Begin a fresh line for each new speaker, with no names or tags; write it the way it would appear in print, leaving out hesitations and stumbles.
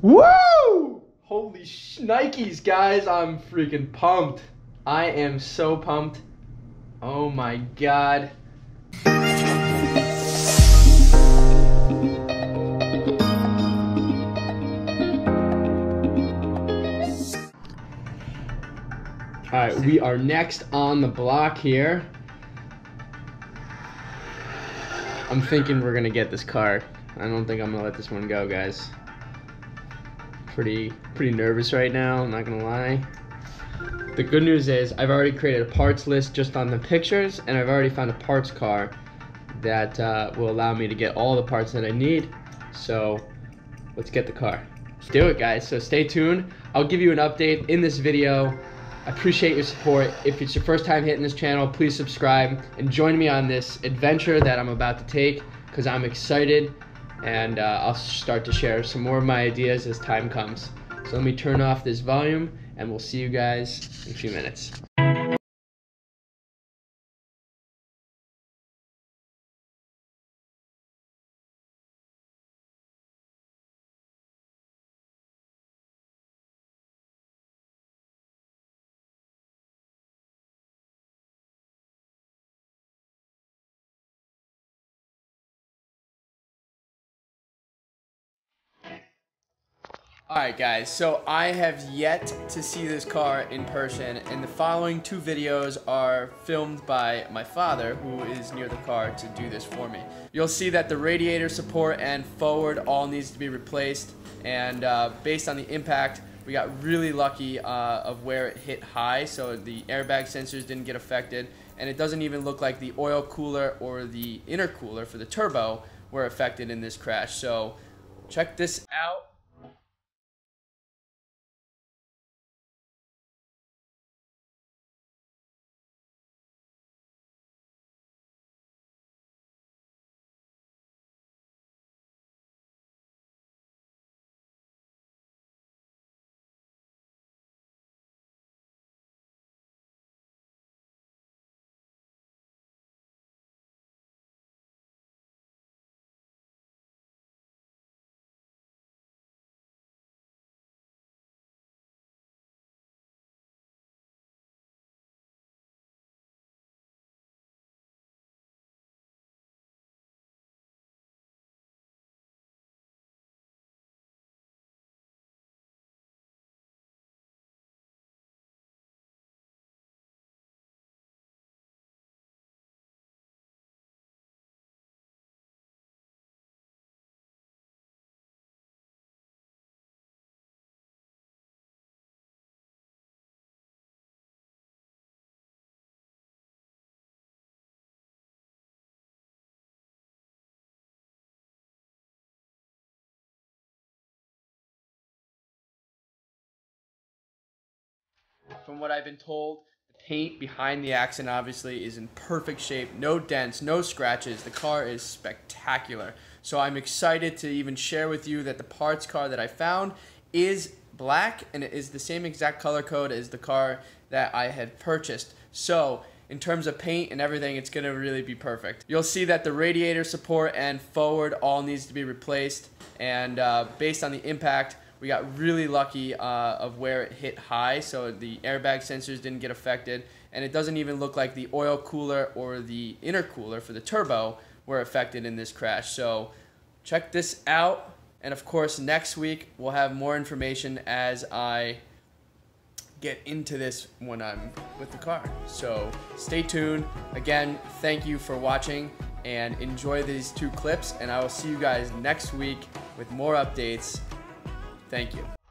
Woo! Holy Nikes, guys. I'm freaking pumped. I am so pumped. Oh my God. Alright, we are next on the block here. I'm thinking we're gonna get this car. I don't think I'm gonna let this one go, guys. Pretty nervous right now, I'm not gonna lie. The good news is I've already created a parts list just on the pictures, and I've already found a parts car that will allow me to get all the parts that I need. So let's get the car. Let's do it, guys. So stay tuned. I'll give you an update in this video. I appreciate your support. If it's your first time hitting this channel, please subscribe and join me on this adventure that I'm about to take, because I'm excited, and I'll start to share some more of my ideas as time comes. So let me turn off this volume, and we'll see you guys in a few minutes. Alright guys, so I have yet to see this car in person, and the following two videos are filmed by my father, who is near the car to do this for me. You'll see that the radiator support and forward all needs to be replaced, and based on the impact, we got really lucky of where it hit high, so the airbag sensors didn't get affected, and it doesn't even look like the oil cooler or the intercooler for the turbo were affected in this crash. So check this out. From what I've been told, the paint behind the accent obviously is in perfect shape. No dents, no scratches. The car is spectacular. So I'm excited to even share with you that the parts car that I found is black, and it is the same exact color code as the car that I had purchased. So in terms of paint and everything, it's going to really be perfect. You'll see that the radiator support and forward all needs to be replaced, and based on the impact, we got really lucky of where it hit high, so the airbag sensors didn't get affected, and it doesn't even look like the oil cooler or the intercooler for the turbo were affected in this crash. So check this out, and of course next week we'll have more information as I get into this when I'm with the car. So stay tuned. Again, thank you for watching, and enjoy these two clips, and I will see you guys next week with more updates. Thank you.